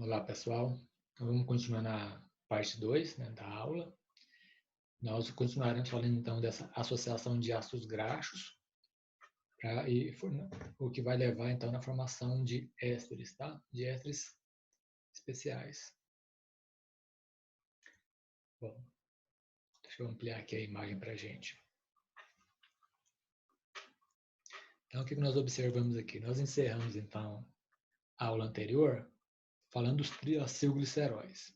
Olá, pessoal. Então, vamos continuar na parte 2, né, da aula. Nós continuaremos falando, então, dessa associação de ácidos graxos, o que vai levar, então, na formação de ésteres, tá? De ésteres especiais. Bom, deixa eu ampliar aqui a imagem para a gente. Então, o que nós observamos aqui? Nós encerramos, então, a aula anterior falando dos triacilgliceróis.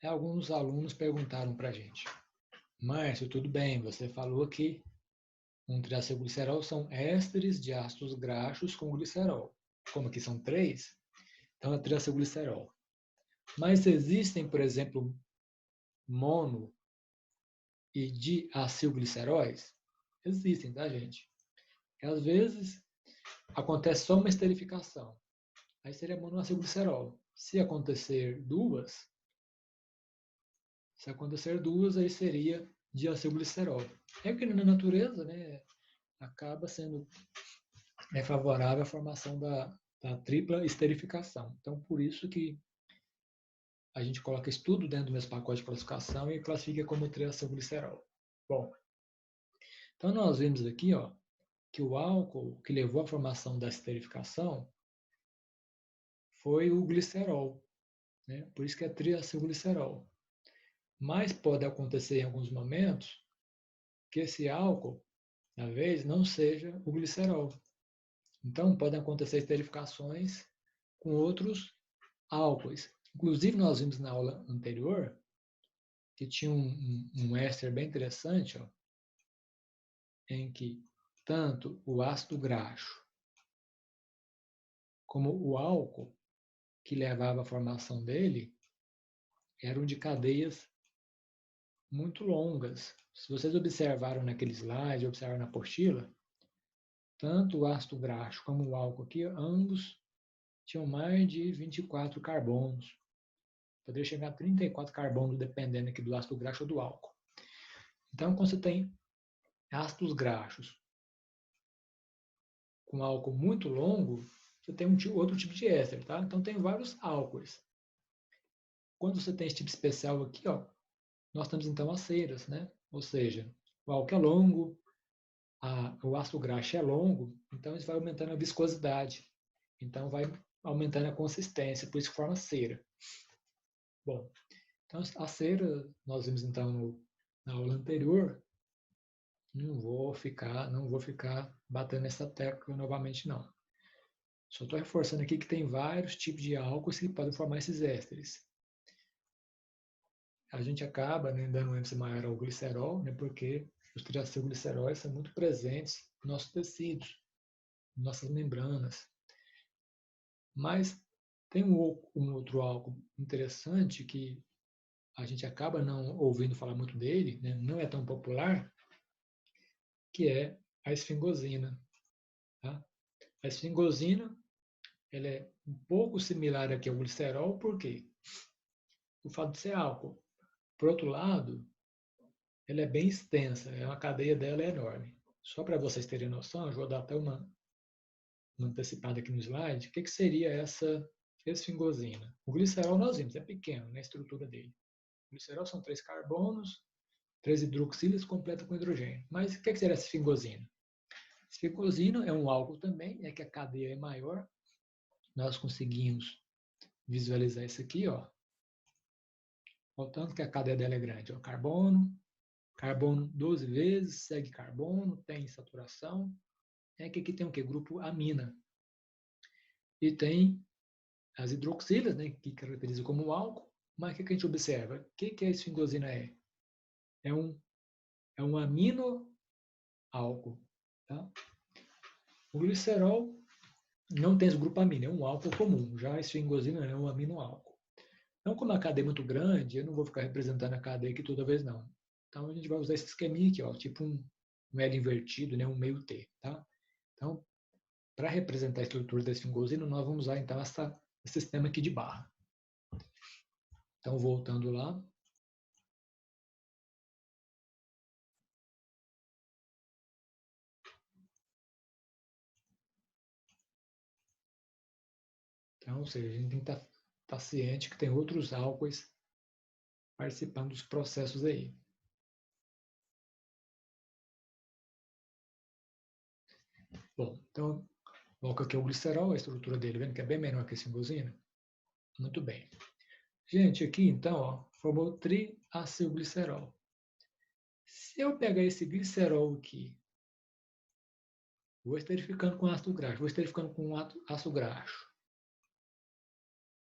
Alguns alunos perguntaram para a gente: Márcio, tudo bem, você falou que um triacilglicerol são ésteres de ácidos graxos com glicerol. Como aqui são 3, então é triacilglicerol. Mas existem, por exemplo, mono e diacilgliceróis? Existem, tá, gente? E às vezes acontece só uma esterificação. Aí seria monoacilglicerol. Se acontecer duas, aí seria diacilglicerol. É que na natureza, né, acaba sendo favorável à formação da tripla esterificação. Então, por isso que a gente coloca isso tudo dentro do mesmo pacote de classificação e classifica como triacilglicerol. Bom, então nós vimos aqui, ó, que o álcool que levou à formação da esterificação foi o glicerol, né? Por isso que é triacilglicerol. Mas pode acontecer em alguns momentos que esse álcool, na vez, não seja o glicerol. Então, podem acontecer esterificações com outros álcoois. Inclusive, nós vimos na aula anterior que tinha um éster bem interessante, ó, em que tanto o ácido graxo como o álcool que levava à formação dele eram de cadeias muito longas. Se vocês observaram naquele slide, observaram na apostila, tanto o ácido graxo como o álcool aqui, ambos tinham mais de 24 carbonos. Poderia chegar a 34 carbonos, dependendo aqui do ácido graxo ou do álcool. Então, quando você tem ácidos graxos com álcool muito longo, você tem outro tipo de éster, tá? Então, tem vários álcoois. Quando você tem esse tipo especial aqui, ó, nós temos então as ceras, né? Ou seja, o álcool é longo, o ácido graxo é longo, então isso vai aumentando a viscosidade. Então, vai aumentando a consistência, por isso que forma cera. Bom, então a cera, nós vimos então na aula anterior, não vou ficar batendo nessa tecla novamente, não. Só estou reforçando aqui que tem vários tipos de álcoois que podem formar esses ésteres. A gente acaba, né, dando um ênfase maior ao glicerol, né, porque os triacilgliceróis são muito presentes nos nossos tecidos, nas nossas membranas. Mas tem um outro álcool interessante que a gente acaba não ouvindo falar muito dele, né, não é tão popular, que é a esfingosina. Tá? A esfingosina ela é um pouco similar aqui ao glicerol, por quê? O fato de ser álcool. Por outro lado, ela é bem extensa, a cadeia dela é enorme. Só para vocês terem noção, eu vou dar até uma antecipada aqui no slide, o que seria essa esfingosina? O glicerol nós vimos, é pequeno na estrutura dele. O glicerol são 3 carbonos, 3 hidroxilas, completa com hidrogênio. Mas o que seria essa esfingosina? Esfingosina é um álcool também, é que a cadeia é maior. Nós conseguimos visualizar isso aqui, ó. O tanto que a cadeia dela é grande. Ó. Carbono 12 vezes, segue carbono, tem saturação. É que aqui tem o quê? Grupo amina. E tem as hidroxilas, né, que caracterizam como álcool. Mas o que a gente observa? O que a esfingosina é? É um aminoálcool. Tá? O glicerol não tem esse grupo amino, é um álcool comum. Já a esfingosina é um aminoálcool. Então, como a cadeia é muito grande, eu não vou ficar representando a cadeia aqui toda vez, não. Então, a gente vai usar esse esqueminha aqui, ó, tipo um L invertido, né, um meio T. Tá? Então, para representar a estrutura da esfingosina, nós vamos usar, então, esse sistema aqui de barra. Então, voltando lá. Então, ou seja, a gente tem que estar está ciente que tem outros álcoois participando dos processos aí. Bom, então, o álcool aqui é o glicerol, a estrutura dele, vendo que é bem menor que a cingosina? Muito bem. Gente, aqui então, ó, formou triacilglicerol. Se eu pegar esse glicerol aqui, vou esterificando com ácido graxo, vou esterificando com ácido graxo,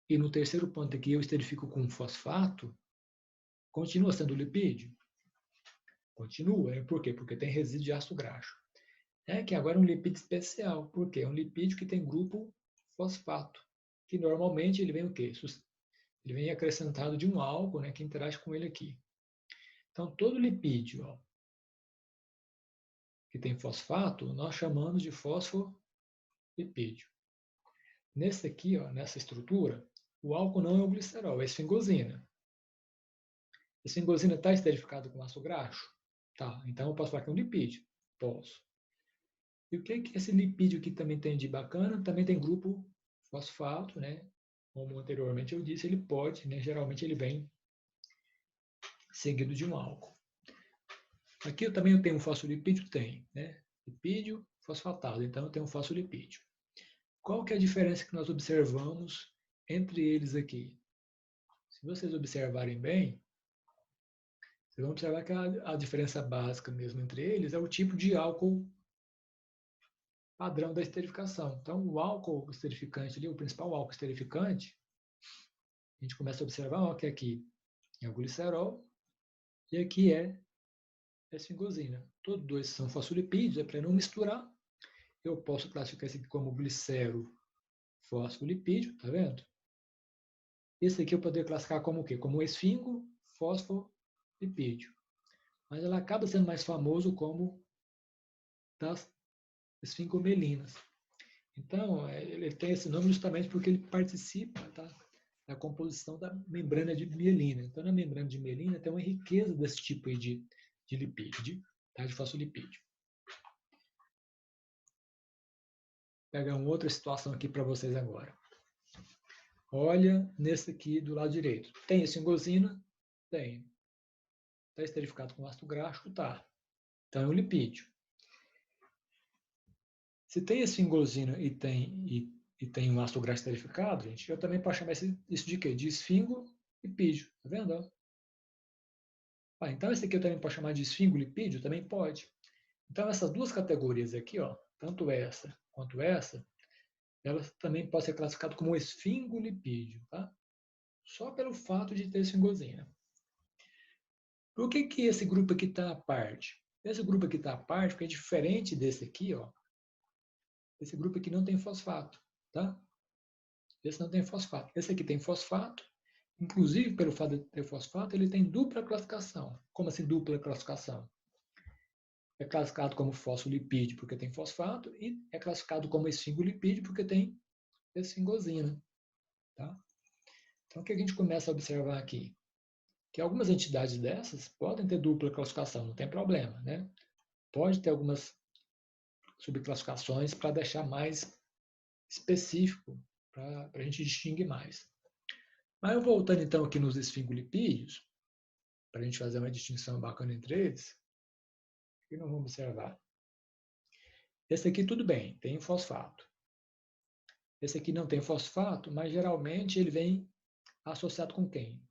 e no terceiro ponto aqui eu esterifico com fosfato, continua sendo lipídio? Continua. Por quê? Porque tem resíduo de ácido graxo. É que agora é um lipídio especial. Por quê? É um lipídio que tem grupo fosfato, que normalmente ele vem o quê? Ele vem acrescentado de um álcool, né, que interage com ele aqui. Então, todo lipídio, ó, que tem fosfato, nós chamamos de fosfolipídio. Nesse aqui, ó, nessa estrutura, o álcool não é o glicerol, é a esfingosina. A esfingosina está esterificada com ácido graxo? Tá, então eu posso falar que é um lipídio? Posso. E o que é esse lipídio aqui também tem de bacana? Também tem grupo fosfato, né? Como anteriormente eu disse, ele pode, né? Geralmente ele vem seguido de um álcool. Aqui eu também tenho um fosfolipídio? Tem, né? Lipídio fosfatado, então eu tenho um fosfolipídio. Qual que é a diferença que nós observamos entre eles aqui? Se vocês observarem bem, vocês vão observar que a diferença básica mesmo entre eles é o tipo de álcool padrão da esterificação. Então, o álcool esterificante ali, o principal álcool esterificante, a gente começa a observar ó, que aqui é o glicerol e aqui é a esfingosina. Todos dois são fosfolipídios, é para não misturar. Eu posso classificar esse aqui como glicero fosfolipídio, tá vendo? Esse aqui eu poderia classificar como o quê? Como esfingo fosfolipídio. Mas ela acaba sendo mais famoso como das esfingomelinas. Então, ele tem esse nome justamente porque ele participa, tá, da composição da membrana de mielina. Então, na membrana de mielina tem uma riqueza desse tipo aí de lipídio, de fosfolipídio. Vou pegar uma outra situação aqui para vocês agora. Olha nesse aqui do lado direito. Tem esfingosina? Tem. Está esterificado com ácido graxo? Tá. Então é um lipídio. Se tem esfingosina e tem um ácido graxo esterificado, gente, eu também posso chamar isso de quê? De esfingolipídio. Tá vendo? Então esse aqui eu também posso chamar de esfingolipídio? Também pode. Então essas duas categorias aqui, ó, tanto essa quanto essa, elas também podem ser classificadas como esfingolipídio, tá? Só pelo fato de ter esfingosina. Por que esse grupo aqui está à parte? Esse grupo aqui está à parte porque é diferente desse aqui, ó. Esse grupo aqui não tem fosfato, tá? Esse não tem fosfato. Esse aqui tem fosfato. Inclusive, pelo fato de ter fosfato, ele tem dupla classificação. Como assim dupla classificação? É classificado como fosfolipídio porque tem fosfato e é classificado como esfingolipídio porque tem esfingosina, tá? Então, o que a gente começa a observar aqui? Que algumas entidades dessas podem ter dupla classificação, não tem problema, né? Pode ter algumas subclassificações para deixar mais específico, para a gente distinguir mais. Mas eu voltando então aqui nos esfingolipídios, para a gente fazer uma distinção bacana entre eles, o que nós vamos observar? Esse aqui tudo bem, tem fosfato. Esse aqui não tem fosfato, mas geralmente ele vem associado com quem?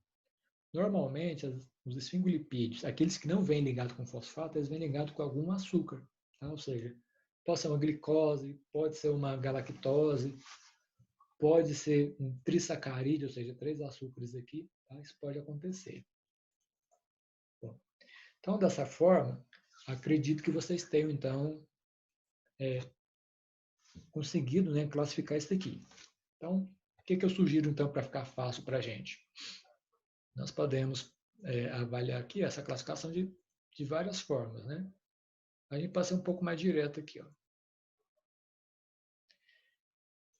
Normalmente, os esfingolipídios, aqueles que não vêm ligados com fosfato, eles vêm ligados com algum açúcar. Tá? Ou seja, pode ser uma glicose, pode ser uma galactose, pode ser um trissacarídeo, ou seja, 3 açúcares aqui. Tá? Isso pode acontecer. Bom, então, dessa forma, acredito que vocês tenham, então, conseguido, né, classificar isso aqui. Então, o que eu sugiro, então, para ficar fácil para a gente? Nós podemos avaliar aqui essa classificação de várias formas, né? A gente pode ser um pouco mais direto aqui, ó.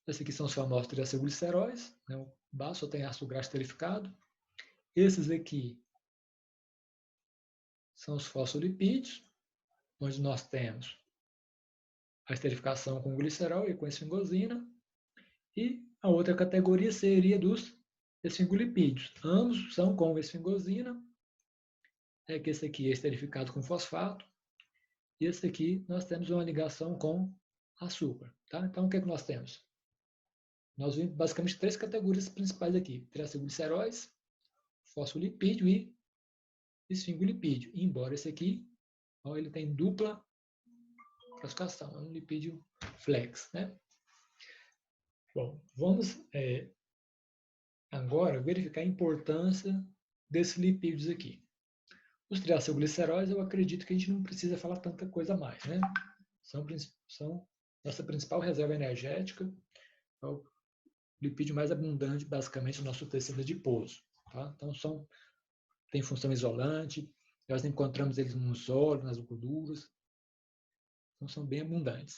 Esses aqui são os famosos triacilgliceróis, né? O base só tem ácido graxo esterificado. Esses aqui são os fosfolipídios, onde nós temos a esterificação com glicerol e com esfingosina. E a outra categoria seria dos esfingolipídios. Ambos são com esfingosina. É que esse aqui é esterificado com fosfato. E esse aqui nós temos uma ligação com açúcar. Tá? Então, o que é que nós temos? Nós vimos basicamente 3 categorias principais aqui. Triacilgliceróis, fosfolipídio e esfingolipídio. Embora esse aqui, ó, ele tem dupla classificação, é um lipídio flex. Né? Bom, vamos agora verificar a importância desses lipídios aqui. Os triacilgliceróis, eu acredito que a gente não precisa falar tanta coisa mais. Né? São nossa principal reserva energética, é o lipídio mais abundante, basicamente, no nosso tecido adiposo. Tá? Então, tem função isolante, nós encontramos eles nos óleos, nas gorduras, então são bem abundantes.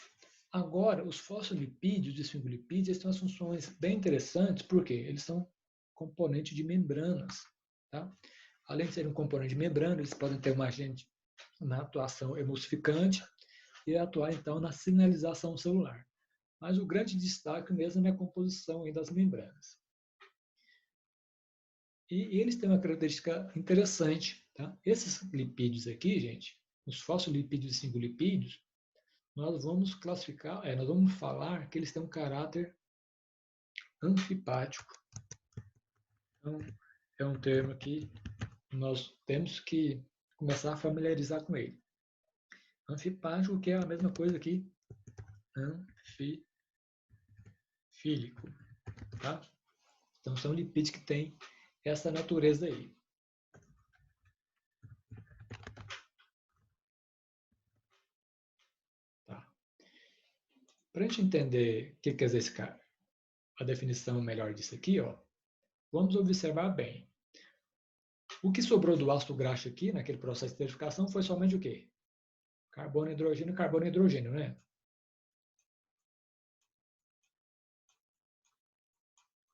Agora, os fosfolipídios e esfingolipídios eles têm umas funções bem interessantes, porque eles são componentes de membranas. Tá? Além de serem um componente de membrana, eles podem ter uma agente na atuação emulsificante e atuar, então, na sinalização celular. Mas o grande destaque mesmo é a composição aí das membranas. E eles têm uma característica interessante. Tá? Esses lipídios aqui, gente, os fosfolipídios e esfingolipídios, nós vamos classificar, nós vamos falar que eles têm um caráter anfipático. Então, é um termo que nós temos que começar a familiarizar com ele. Anfipático, que é a mesma coisa que anfifílico. Tá? Então, são lipídios que têm essa natureza aí. Tá. Para a gente entender o que quer dizer esse cara, a definição melhor disso aqui, ó, vamos observar bem. O que sobrou do ácido graxo aqui, naquele processo de esterificação, foi somente o quê? Carbono, hidrogênio, né?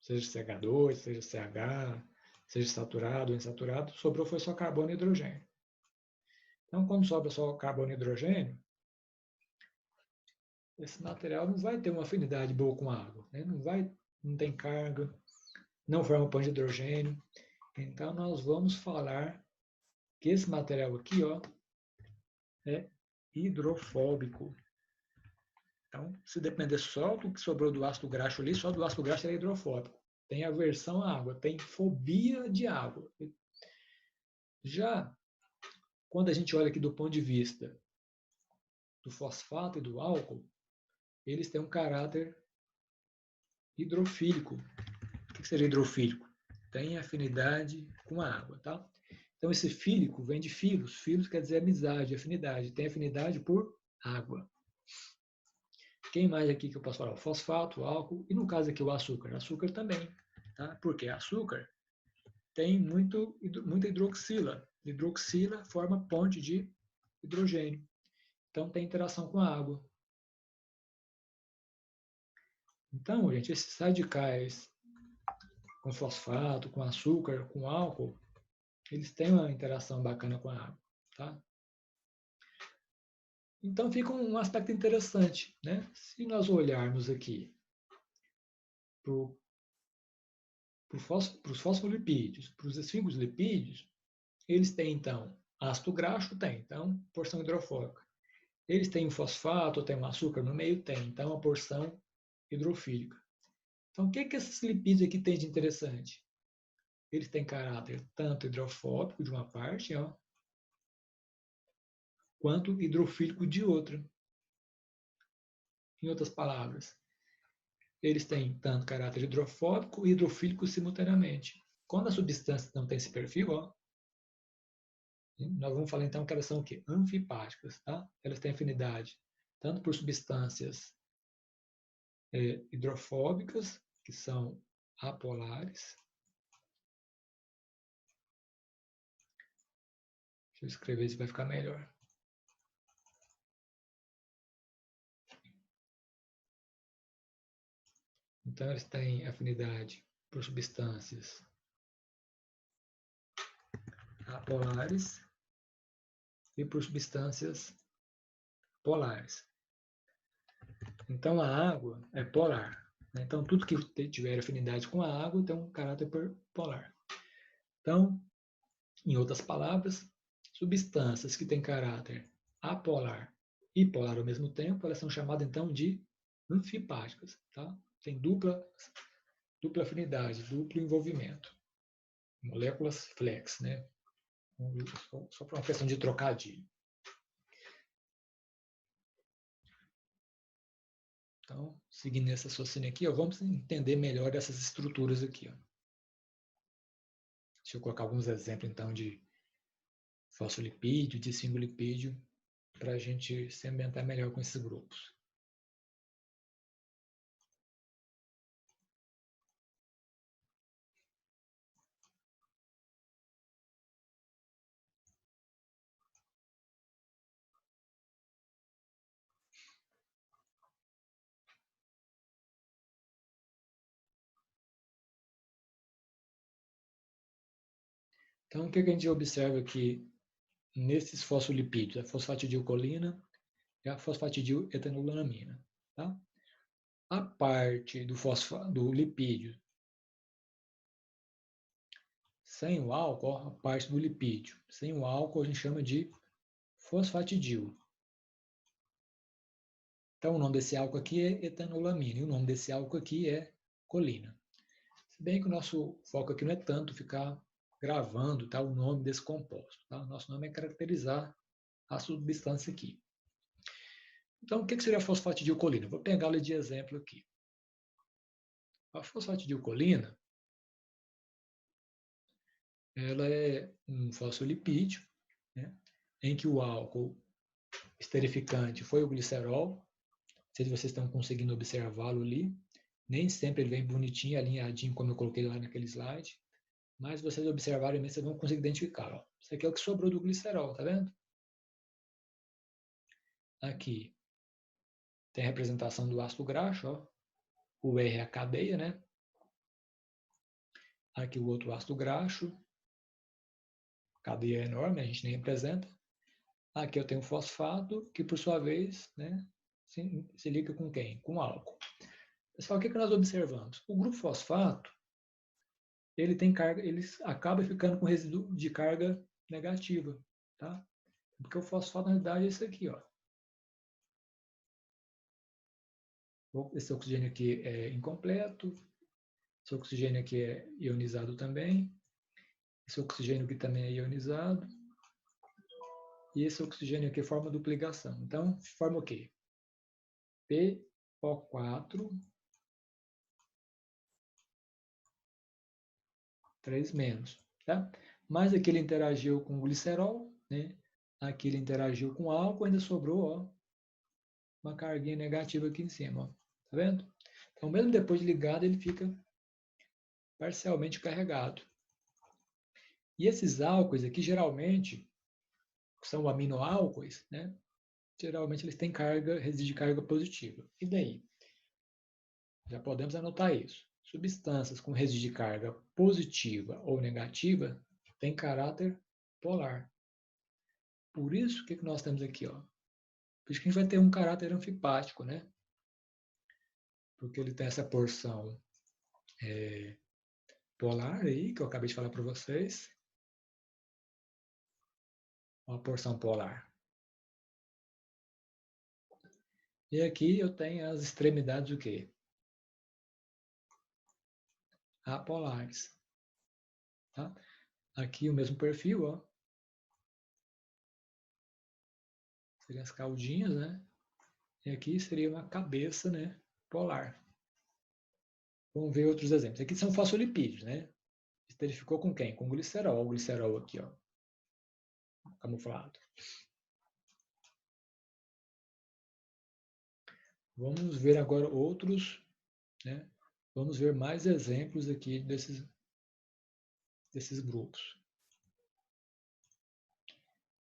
Seja CH2, seja CH, seja saturado ou insaturado, sobrou foi só carbono e hidrogênio. Então, quando sobra só carbono e hidrogênio, esse material não vai ter uma afinidade boa com a água, né? Não tem carga, não forma ponte de hidrogênio. Então, nós vamos falar que esse material aqui, ó, é hidrofóbico. Então, se depender só do que sobrou do ácido graxo ali, só do ácido graxo ele é hidrofóbico. Tem aversão à água, tem fobia de água. Já quando a gente olha aqui do ponto de vista do fosfato e do álcool, eles têm um caráter hidrofílico. O que seria hidrofílico? Tem afinidade com a água, tá? Então, esse fílico vem de filos. Filos quer dizer amizade, afinidade. Tem afinidade por água. Quem mais aqui que eu posso falar? O fosfato, o álcool e, no caso aqui, o açúcar. Açúcar também, tá? Porque açúcar tem muita hidroxila. Hidroxila forma ponte de hidrogênio. Então, tem interação com a água. Então, gente, esses radicais com fosfato, com açúcar, com álcool, eles têm uma interação bacana com a água, tá? Então, fica um aspecto interessante, né? Se nós olharmos aqui para os fosfolipídios, para os esfingolipídios, eles têm, então, ácido graxo, tem, então, porção hidrofóbica. Eles têm um fosfato, tem um açúcar no meio, tem, então, uma porção hidrofílica. Então, o que esses lipídios aqui têm de interessante? Eles têm caráter tanto hidrofóbico de uma parte, ó, quanto hidrofílico de outra. Em outras palavras, eles têm tanto caráter hidrofóbico e hidrofílico simultaneamente. Quando a substância não tem esse perfil, ó, nós vamos falar então que elas são o quê? Anfipáticas, tá? Elas têm afinidade tanto por substâncias hidrofóbicas, que são apolares. Deixa eu escrever isso, vai ficar melhor. Então, eles têm afinidade por substâncias apolares e por substâncias polares. Então, a água é polar. né? Então, tudo que tiver afinidade com a água tem um caráter polar. Então, em outras palavras, substâncias que têm caráter apolar e polar ao mesmo tempo, elas são chamadas então de anfipáticas, tá? Tem dupla afinidade, duplo envolvimento. Moléculas flex, né? Só para uma questão de trocadilho. Então, seguindo essa raciocínio aqui, ó, vamos entender melhor essas estruturas aqui. Ó. Deixa eu colocar alguns exemplos, então, de fosfolipídio, de singolipídio, para a gente se ambientar melhor com esses grupos. Então, o que a gente observa aqui nesses fosfolipídios? A fosfatidilcolina e a fosfatidiletonulamina. Tá? A parte do lipídio sem o álcool, a parte do lipídio sem o álcool a gente chama de fosfatidil. Então, o nome desse álcool aqui é etanolamina e o nome desse álcool aqui é colina. Se bem que o nosso foco aqui não é tanto ficar gravando tá, o nome desse composto. Tá? O nosso nome é caracterizar a substância aqui. Então, o que seria a fosfatidilcolina? Vou pegá-la de exemplo aqui. A fosfatidilcolina ela é um fosfolipídio, né, em que o álcool esterificante foi o glicerol. Não sei se vocês estão conseguindo observá-lo ali. Nem sempre ele vem bonitinho, alinhadinho, como eu coloquei lá naquele slide. Mas se vocês observarem, vocês vão conseguir identificar. Ó. Isso aqui é o que sobrou do glicerol, tá vendo? Aqui tem a representação do ácido graxo, ó. O R é a cadeia, né? Aqui o outro ácido graxo. Cadeia é enorme, a gente nem representa. Aqui eu tenho fosfato, que por sua vez né, se liga com quem? Com álcool. Pessoal, o que nós observamos? O grupo fosfato, ele tem carga, ele acaba ficando com resíduo de carga negativa, tá? Porque o fosfato, na realidade, é isso aqui, ó. Esse oxigênio aqui é incompleto, esse oxigênio aqui é ionizado também, esse oxigênio aqui também é ionizado, e esse oxigênio aqui forma dupla ligação. Então, forma o quê? PO4, 3 menos, tá? Mas aqui ele interagiu com glicerol, né? Aqui ele interagiu com álcool, ainda sobrou, ó, uma carguinha negativa aqui em cima, ó. Tá vendo? Então, mesmo depois de ligado, ele fica parcialmente carregado. E esses álcoois aqui, geralmente, são aminoálcoois, né? Geralmente eles têm carga, resíduo de carga positiva. E daí? Já podemos anotar isso. Substâncias com resíduo de carga positiva ou negativa têm caráter polar. Por isso, o que nós temos aqui? Ó? Por isso que a gente vai ter um caráter anfipático, né? Porque ele tem essa porção polar aí, que eu acabei de falar para vocês. Uma porção polar. E aqui eu tenho as extremidades do quê? Apolares. Tá? Aqui o mesmo perfil, ó. Seriam as caudinhas, né? E aqui seria uma cabeça, né? Polar. Vamos ver outros exemplos. Aqui são fosfolipídios, né? Esterificou com quem? Com glicerol. O glicerol aqui, ó. Camuflado. Vamos ver agora outros, né? Vamos ver mais exemplos aqui desses grupos.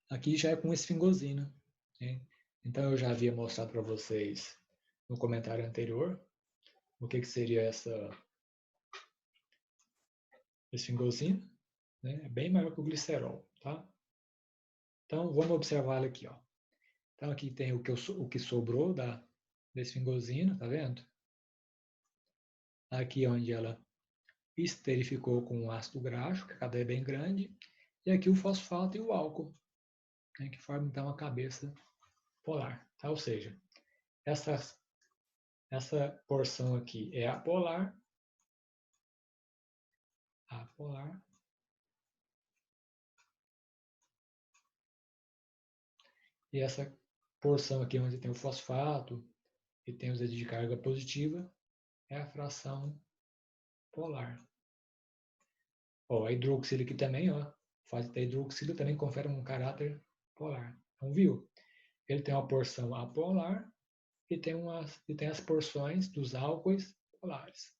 Aqui já é com esfingosina. Né? Então, eu já havia mostrado para vocês no comentário anterior o que seria essa esfingosina. Né? É bem maior que o glicerol. Tá? Então, vamos observar aqui. Ó. Então, aqui tem o que sobrou da esfingosina, tá vendo? Aqui onde ela esterificou com o ácido graxo, que a cadeia é bem grande, e aqui o fosfato e o álcool, né, que formam então a cabeça polar. Tá? Ou seja, essa porção aqui é apolar, e essa porção aqui onde tem o fosfato e tem os de carga positiva é a fração polar. Ó, a hidroxila aqui também, ó, faz da hidroxila também confere um caráter polar. Então, viu? Ele tem uma porção apolar e tem as porções dos álcoois polares.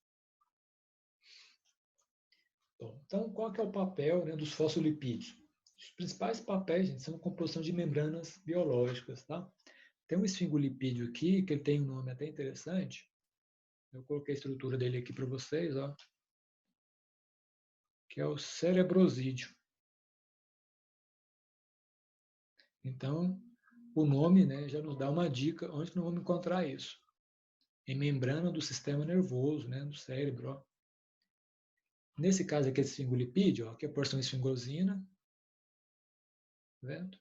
Bom, então, qual que é o papel, né, dos fosfolipídios? Os principais papéis, gente, são a composição de membranas biológicas, tá? Tem um esfingolipídio aqui, que ele tem um nome até interessante. Eu coloquei a estrutura dele aqui para vocês, ó, que é o cerebrosídeo. Então, o nome, né, já nos dá uma dica onde nós vamos encontrar isso. Em membrana do sistema nervoso, né, do cérebro. Ó. Nesse caso aqui, esse esfingolipídio, ó, aqui é a porção esfingosina, tá vendo?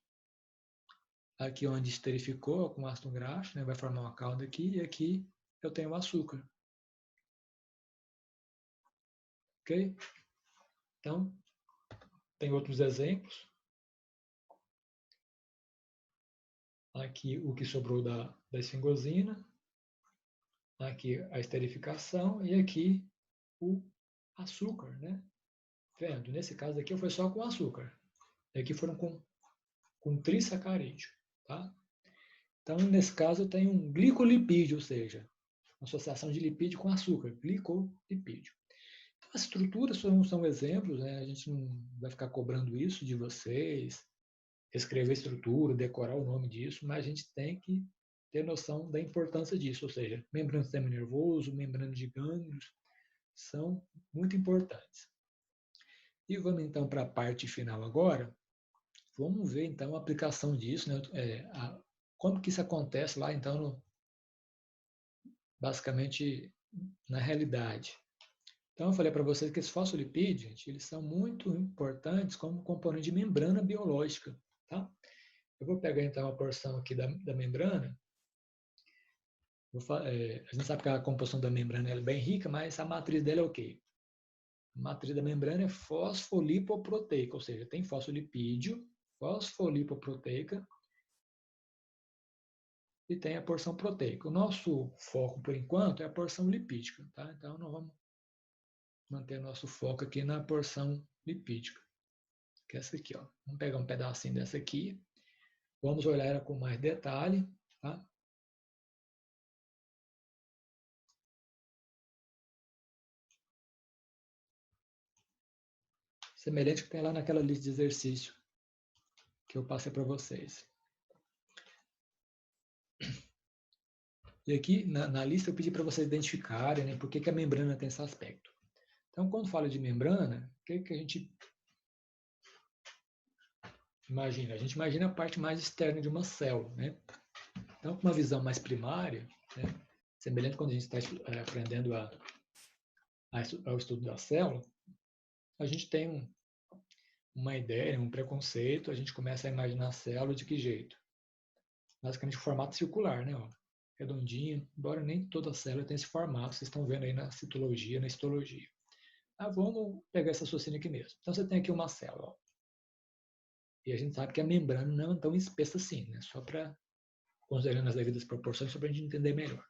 Aqui onde esterificou com ácido graxo, né, vai formar uma cauda aqui, e aqui eu tenho o açúcar. Ok? Então, tem outros exemplos. Aqui o que sobrou da esfingosina, aqui a esterificação e aqui o açúcar, né? Vendo? Nesse caso aqui foi só com açúcar. E aqui foram com trissacarídeo, tá? Então, nesse caso, eu tenho um glicolipídio, ou seja, associação de lipídio com açúcar, glicolipídio. Então, as estruturas são exemplos, né? A gente não vai ficar cobrando isso de vocês, escrever estrutura, decorar o nome disso, mas a gente tem que ter noção da importância disso, ou seja, membrana do sistema nervoso, membrana de gânglios, são muito importantes. E vamos então para a parte final agora. Vamos ver então a aplicação disso, né? Como que isso acontece lá então, basicamente na realidade. Então eu falei para vocês que esses fosfolipídios, gente, eles são muito importantes como componente de membrana biológica, tá? Eu vou pegar então a porção aqui da membrana. A gente sabe que a composição da membrana é bem rica, mas a matriz dela é o quê? A matriz da membrana é fosfolipoproteica, ou seja, tem fosfolipídio, fosfolipoproteica e tem a porção proteica. O nosso foco, por enquanto, é a porção lipídica, tá? Então, nós vamos manter nosso foco aqui na porção lipídica, que é essa aqui, ó. Vamos pegar um pedacinho dessa aqui, vamos olhar ela com mais detalhe, tá? Semelhante ao que tem lá naquela lista de exercício que eu passei para vocês. E aqui na lista eu pedi para vocês identificarem, né, por que a membrana tem esse aspecto. Então, quando fala de membrana, o que a gente imagina? A gente imagina a parte mais externa de uma célula, né? Então, com uma visão mais primária, né, semelhante quando a gente está aprendendo ao estudo da célula, a gente tem uma ideia, um preconceito, a gente começa a imaginar a célula de que jeito? Basicamente, formato circular, né? Ó, redondinho, embora nem toda célula tenha esse formato, vocês estão vendo aí na citologia, na histologia. Vamos pegar essa raciocínio aqui mesmo. Então, você tem aqui uma célula, ó, e a gente sabe que a membrana não é tão espessa assim, né? Só para, considerando as devidas proporções, só para a gente entender melhor.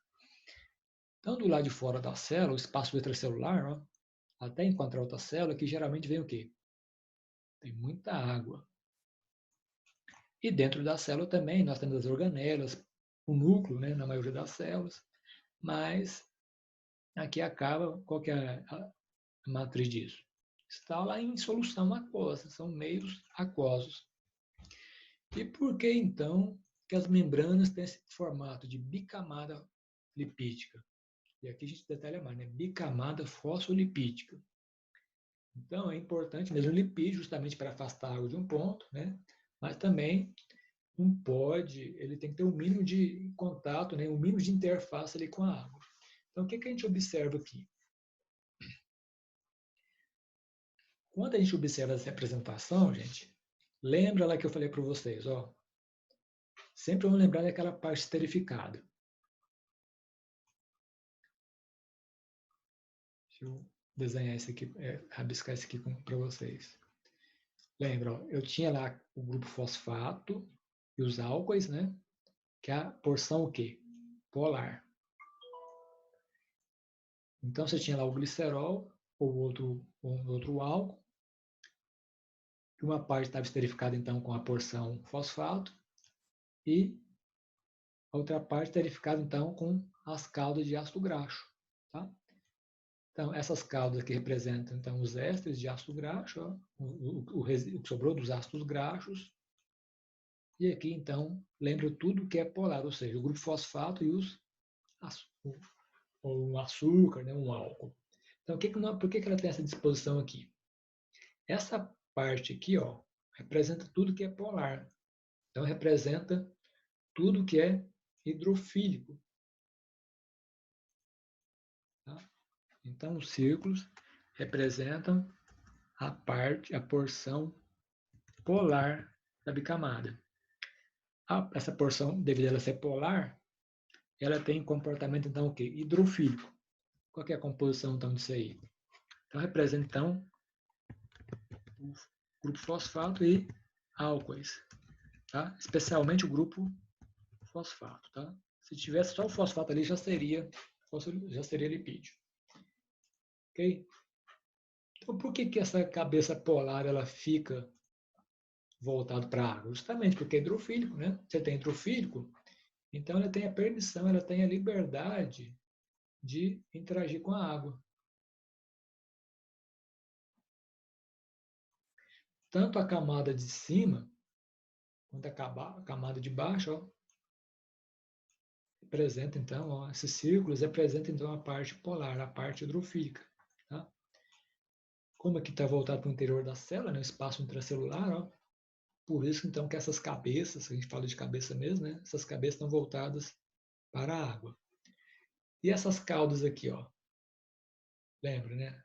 Então, do lado de fora da célula, o espaço extracelular, ó, até encontrar outra célula, que geralmente vem o quê? Tem muita água. E dentro da célula também nós temos as organelas, o núcleo, né, na maioria das células, mas aqui acaba, qual que é a matriz disso? Está lá em solução aquosa, são meios aquosos. E por que então que as membranas têm esse formato de bicamada lipídica? E aqui a gente detalha mais, né? Bicamada fosfolipídica. Então é importante mesmo o lipídio justamente para afastar a água de um ponto, né? Mas também não pode, ele tem que ter um mínimo de contato, né? Um mínimo de interface ali com a água. Então o que a gente observa aqui? Quando a gente observa essa representação, gente, lembra lá que eu falei para vocês, ó, sempre vamos lembrar daquela parte esterificada. Deixa eu desenhar isso aqui, rabiscar isso aqui para vocês. Lembra, ó, eu tinha lá o grupo fosfato e os álcoois, né? Que é a porção o quê? Polar. Então, você tinha lá o glicerol ou outro álcool. Uma parte estava esterificada, então, com a porção fosfato e a outra parte esterificada, então, com as caudas de ácido graxo. Tá? Então, essas caudas aqui representam, então, os ésteres de ácido graxo, ó, o que sobrou dos ácidos graxos. E aqui, então, lembra tudo que é polar, ou seja, o grupo fosfato e o açúcar, né, um álcool. Então, por que ela tem essa disposição aqui? Essa parte aqui, ó, representa tudo que é polar. Então, representa tudo que é hidrofílico. Tá? Então, os círculos representam a porção polar da bicamada. Essa porção, devido a ela ser polar, ela tem comportamento, então, o quê? Hidrofílico. Qual é a composição, então, disso aí? Então, representa, então, o grupo fosfato e álcoois. Tá? Especialmente o grupo fosfato. Tá? Se tivesse só o fosfato ali, já seria lipídio. Ok? Então, por que essa cabeça polar ela fica voltada para a água? Justamente porque é hidrofílico, né? Você tem hidrofílico, então ela tem a permissão, ela tem a liberdade de interagir com a água. Tanto a camada de cima, quanto a camada de baixo, ó, representa, então, ó, esses círculos representam, então, a parte polar, a parte hidrofílica. Tá? Como aqui está voltado para o interior da célula, né, o espaço intracelular, ó, por isso, então, que essas cabeças, a gente fala de cabeça mesmo, né, essas cabeças estão voltadas para a água. E essas caudas aqui, ó, lembra, né?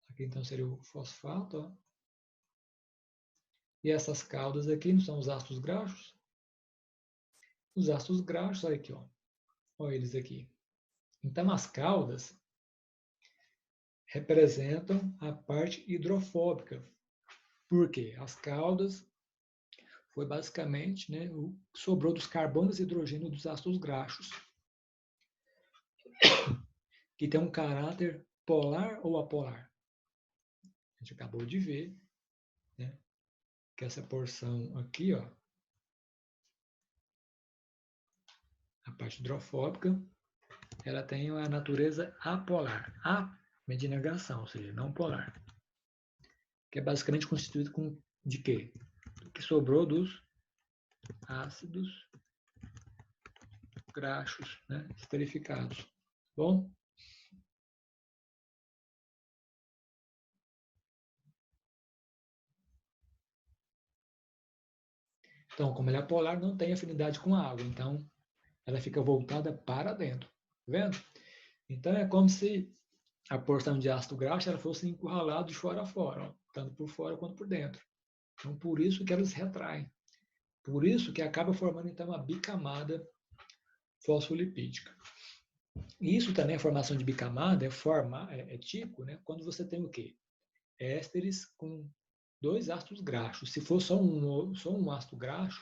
Aqui, então, seria o fosfato, ó. E essas caudas aqui não são os ácidos graxos? Os ácidos graxos, olha aqui, ó. Olha eles aqui. Então, as caudas representam a parte hidrofóbica. Por quê? As caudas foi basicamente, né, o que sobrou dos carbonos e hidrogênio dos ácidos graxos, que tem um caráter polar ou apolar. A gente acabou de ver, né, que essa porção aqui, ó, a parte hidrofóbica, ela tem a natureza apolar. A de negação, ou seja, não polar. Que é basicamente constituído de quê? Do que sobrou dos ácidos graxos, né, esterificados. Bom? Então, como ela é polar, não tem afinidade com a água. Então, ela fica voltada para dentro. Tá vendo? Então, é como se a porção de ácido graxo ela fosse encurralada de fora a fora, ó, tanto por fora quanto por dentro. Então, por isso que elas se retraem. Por isso que acaba formando, então, uma bicamada fosfolipídica. E isso também, a formação de bicamada, é típico, né, quando você tem o quê? Ésteres com dois ácidos graxos. Se for só um ácido graxo,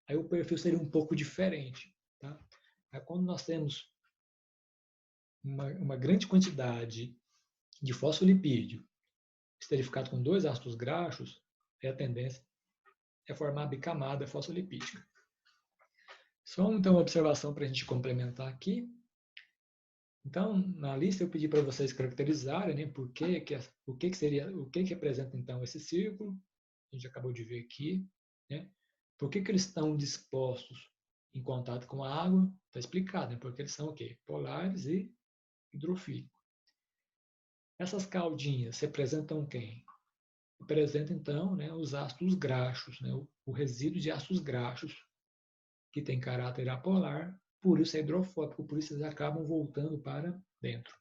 aí o perfil seria um pouco diferente. Tá? Aí, quando nós temos uma grande quantidade de fosfolipídio esterificado com dois ácidos graxos, a tendência é formar a bicamada fosfolipídica. Só então uma observação para a gente complementar aqui. Então, na lista eu pedi para vocês caracterizarem, né, o que representa então esse círculo. A gente acabou de ver aqui, né? Por que eles estão dispostos em contato com a água? Está explicado, né? Porque eles são o quê? Polares e hidrofílicos. Essas caudinhas representam quem? Representam, então, né, os ácidos graxos, né, o resíduo de ácidos graxos, que tem caráter apolar, por isso é hidrofóbico, por isso eles acabam voltando para dentro.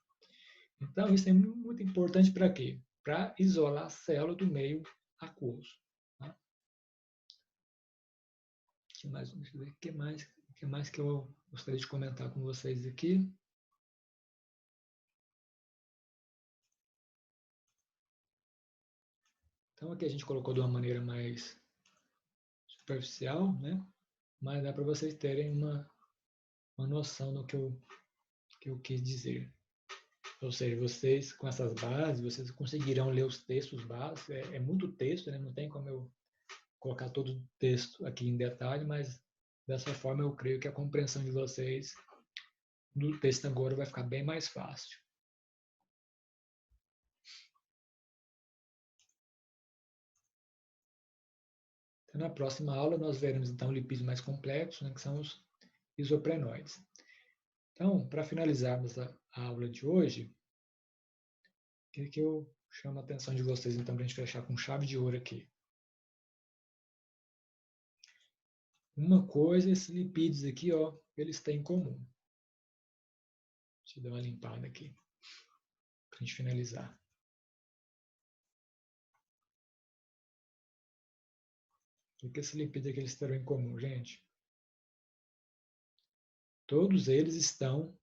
Então, isso é muito importante para quê? para isolar a célula do meio aquoso. Tá? Deixa eu ver, o que mais que eu gostaria de comentar com vocês aqui? Então aqui a gente colocou de uma maneira mais superficial, né? Mas dá para vocês terem uma noção do que eu quis dizer. Ou seja, vocês com essas bases, vocês conseguirão ler os textos básicos. É muito texto, né? Não tem como eu colocar todo o texto aqui em detalhe, mas dessa forma eu creio que a compreensão de vocês do texto agora vai ficar bem mais fácil. Então, na próxima aula nós veremos então lipídios mais complexos, né, que são os isoprenóides. Então, para finalizarmos a aula de hoje, o que eu chamo a atenção de vocês então para a gente fechar com chave de ouro aqui? Uma coisa, esses lipídios aqui, ó, eles têm em comum. Deixa eu dar uma limpada aqui, para a gente finalizar. O que esses lipídios aqui eles terão em comum, gente? Todos eles estão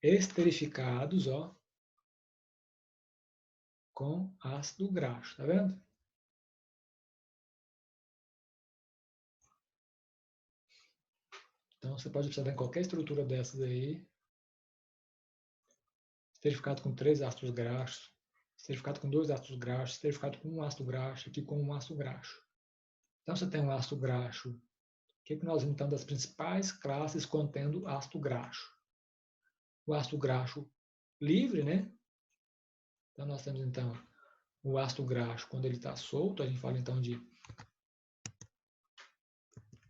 esterificados, ó, com ácido graxo, tá vendo? Então, você pode observar em qualquer estrutura dessas aí, esterificado com 3 ácidos graxos, esterificado com 2 ácidos graxos, esterificado com 1 ácido graxo, aqui com 1 ácido graxo. Então, você tem um ácido graxo. O que nós vimos, então, das principais classes contendo ácido graxo? O ácido graxo livre, né? Então, nós temos, então, o ácido graxo, quando ele está solto, a gente fala, então, de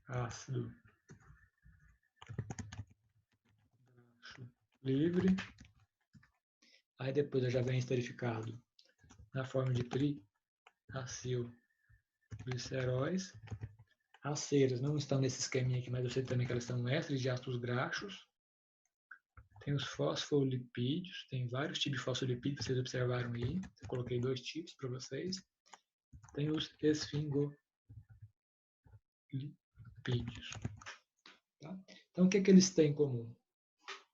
ácido graxo livre. Aí depois já vem esterificado na forma de triacilgliceróis. As ceras não estão nesse esqueminha aqui, mas eu sei também que elas são ésteres de ácidos graxos. Tem os fosfolipídios, tem vários tipos de fosfolipídios, vocês observaram aí. Eu coloquei 2 tipos para vocês. Tem os esfingolipídios. Tá? Então, o que eles têm em comum?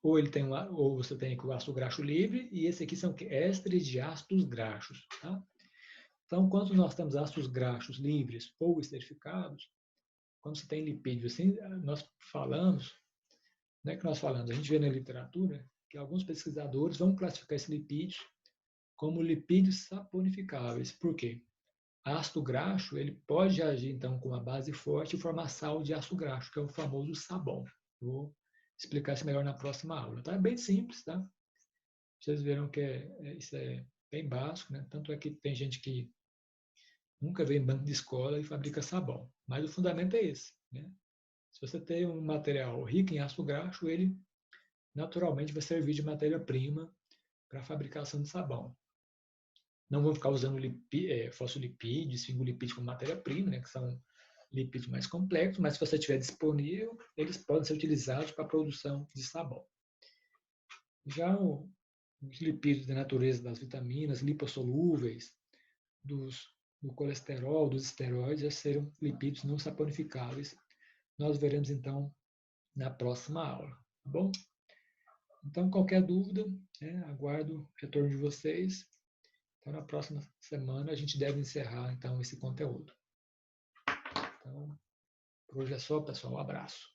Ou você tem aqui o ácido graxo livre, e esse aqui são ésteres de ácidos graxos. Tá? Então, quando nós temos ácidos graxos livres ou esterificados, quando você tem lipídios assim, nós falamos, não é que nós falamos, a gente vê na literatura que alguns pesquisadores vão classificar esses lipídios como lipídios saponificáveis. Por quê? Ácido graxo, ele pode agir então com uma base forte e formar sal de ácido graxo, que é o famoso sabão. Vou explicar isso melhor na próxima aula. Tá? É bem simples, tá? Vocês viram que isso é bem básico, né? Tanto é que tem gente que nunca vê em banco de escola e fabrica sabão. Mas o fundamento é esse, né? Se você tem um material rico em ácido graxo, ele naturalmente vai servir de matéria-prima para a fabricação de sabão. Não vão ficar usando fosfolipídios, esfingolipídios como matéria-prima, né, que são lipídios mais complexos, mas se você tiver disponível, eles podem ser utilizados para a produção de sabão. Já os lipídios da natureza das vitaminas, lipossolúveis, do colesterol, dos esteroides, já serão lipídios não saponificáveis. Nós veremos então na próxima aula, tá bom? Então, qualquer dúvida, né, aguardo o retorno de vocês. Então, na próxima semana, a gente deve encerrar, então, esse conteúdo. Então, por hoje é só, pessoal. Um abraço.